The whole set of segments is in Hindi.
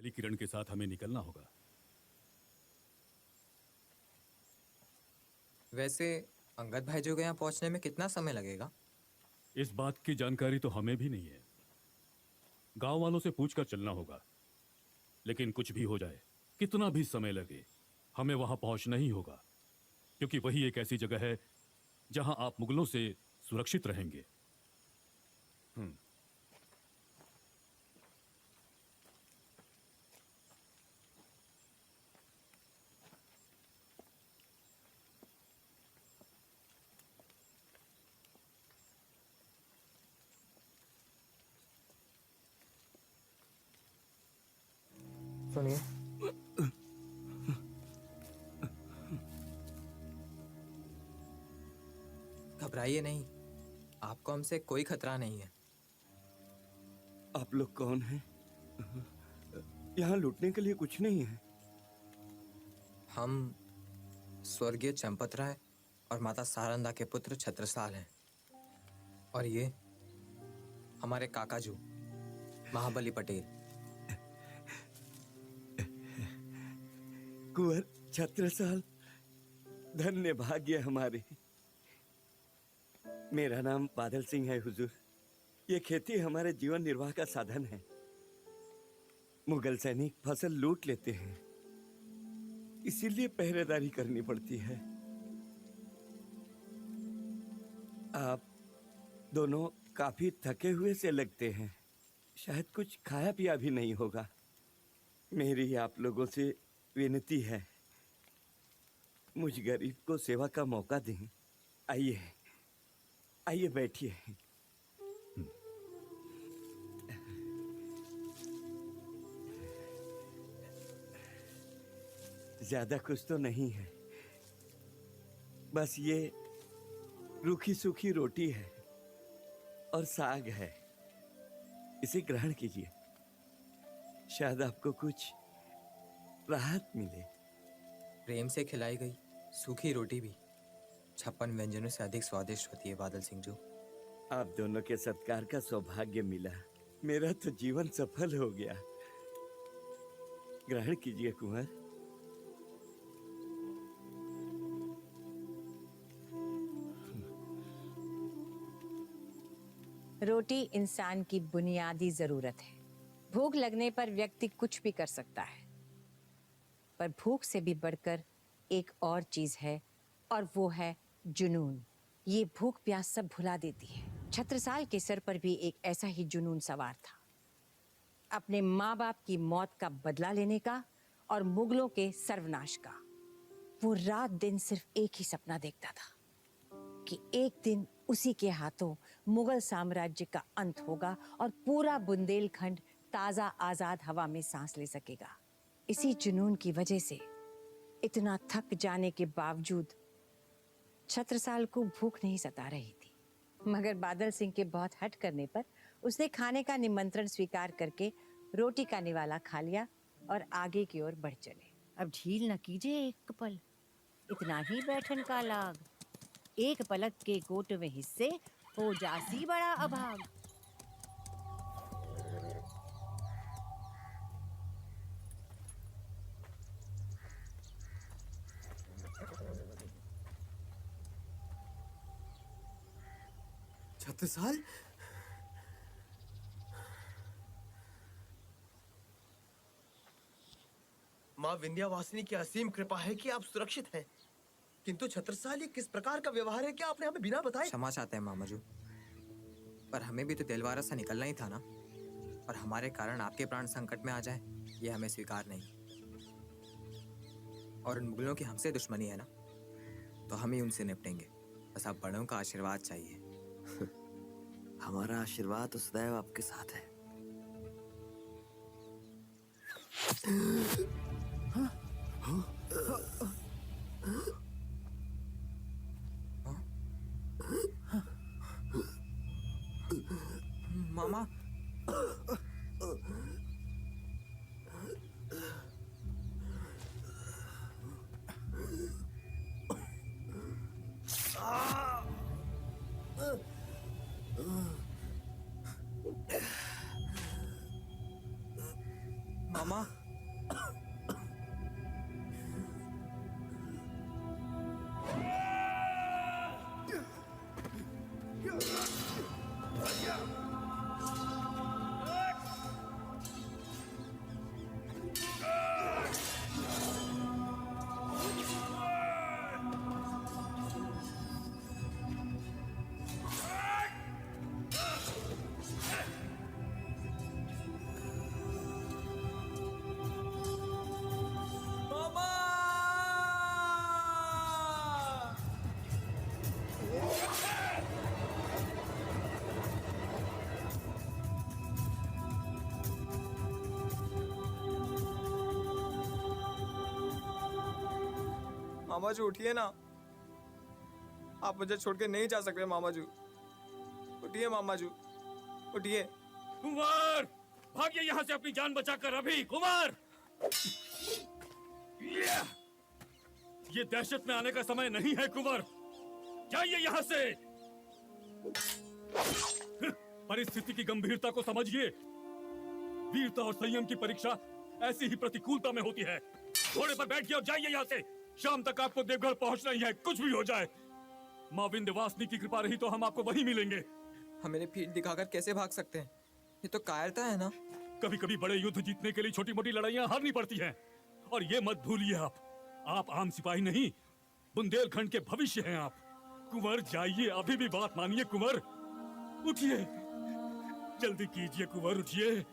पहली किरण के साथ हमें निकलना होगा। वैसे अंगद भाई जो के यहाँ पहुंचने में कितना समय लगेगा? इस बात की जानकारी तो हमें भी नहीं है। गांव वालों से पूछकर चलना होगा। लेकिन कुछ भी हो जाए, कितना भी समय लगे, हमें वहां पहुंचना ही होगा, क्योंकि वही एक ऐसी जगह है जहां आप मुगलों से सुरक्षित रहेंगे। सुनिए, घबराइए नहीं, आपको हमसे कोई खतरा नहीं है। आप लोग कौन हैं? यहाँ लूटने के लिए कुछ नहीं है। हम स्वर्गीय चंपत राय और माता सारंदा के पुत्र छत्रसाल हैं, और ये हमारे काकाजू महाबली पटेल। कुंवर छत्रसाल, धन्य भाग्य हमारे। मेरा नाम बादल सिंह है हुजूर। ये खेती हमारे जीवन निर्वाह का साधन है। मुगल सैनिक फसल लूट लेते हैं, इसीलिए पहरेदारी करनी पड़ती है। आप दोनों काफी थके हुए से लगते हैं, शायद कुछ खाया पिया भी नहीं होगा। मेरी आप लोगों से विनती है, मुझ गरीब को सेवा का मौका दें। आइए आइए, बैठिए। ज्यादा कुछ तो नहीं है, बस ये रूखी सूखी रोटी है और साग है। इसे ग्रहण कीजिए, शायद आपको कुछ राहत मिले। प्रेम से खिलाई गई सूखी रोटी भी 56 व्यंजनों से अधिक स्वादिष्ट होती है बादल सिंह जो। आप दोनों के सत्कार का सौभाग्य मिला, मेरा तो जीवन सफल हो गया। ग्रहण कीजिए कुंवर। रोटी इंसान की बुनियादी जरूरत है। भूख लगने पर व्यक्ति कुछ भी कर सकता है, पर भूख से भी बढ़कर एक और चीज है, और वो है जुनून। ये भूख प्यास सब भुला देती है। छत्रसाल के सर पर भी एक ऐसा ही जुनून सवार था, अपने माँ बाप की मौत का बदला लेने का और मुगलों के सर्वनाश का। वो रात दिन सिर्फ एक ही सपना देखता था कि एक दिन उसी के हाथों मुगल साम्राज्य का अंत होगा और पूरा बुंदेलखंड ताजा आजाद हवा में सांस ले सकेगा। इसी जुनून की वजह से इतना थक जाने के बावजूद छत्रसाल को भूख नहीं सता रही थी, मगर बादल सिंह के बहुत हट करने पर उसने खाने का निमंत्रण स्वीकार करके रोटी का निवाला खा लिया और आगे की ओर बढ़ चले। अब झील न कीजिए एक पल, इतना ही बैठन का लाग। एक पलक के गोट में हिस्से हो जासी बड़ा अभाग। छत्रसाल, माँ विंध्यावासिनी की असीम कृपा है कि आप सुरक्षित हैं। किंतु छत्रसाल, ये किस प्रकार का व्यवहार है कि आपने हमें बिना बताए? क्षमा चाहते हैं मामाजू, पर हमें भी तो देलवारा से निकलना ही था ना, और हमारे कारण आपके प्राण संकट में आ जाए ये हमें स्वीकार नहीं। और उन मुगलों की हमसे दुश्मनी है ना, तो हम ही उनसे निपटेंगे। बस आप बड़ों का आशीर्वाद चाहिए। हमारा आशीर्वाद तो सदैव आपके साथ है। मामा, मामा मामा जी उठिए ना, आप मुझे छोड़ के नहीं जा सकते मामा जी। उठिए मामा जी, उठिए। कुंवर, भागिए यहाँ से अपनी जान बचाकर अभी। कुंवर, ये दहशत में आने का समय नहीं है कुंवर, जाइए यहाँ से। परिस्थिति की गंभीरता को समझिए। वीरता और संयम की परीक्षा ऐसी ही प्रतिकूलता में होती है। घोड़े पर बैठिए और जाइए यहाँ से। शाम तक आपको देवघर पहुंचना ही है, कुछ भी हो जाए। माँ विंध्यवासिनी की कृपा रही तो हम आपको वहीं मिलेंगे। हम इन्हें पीठ दिखाकर कैसे भाग सकते हैं? ये तो कायरता है ना। कभी कभी बड़े युद्ध जीतने के लिए छोटी मोटी लड़ाइयां हारनी पड़ती हैं। और ये मत भूलिए, आप आम सिपाही नहीं, बुंदेलखंड के भविष्य हैं आप। कुंवर जाइए, अभी भी बात मानिए कुंवर। उठिए, जल्दी कीजिए कुंवर, उठिए।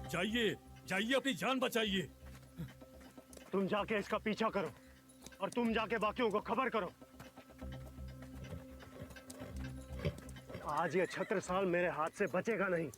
जाइए जाइए, अपनी जान बचाइए। तुम जाके इसका पीछा करो और तुम जाके बाकियों को खबर करो। आज ये छत्रसाल मेरे हाथ से बचेगा नहीं।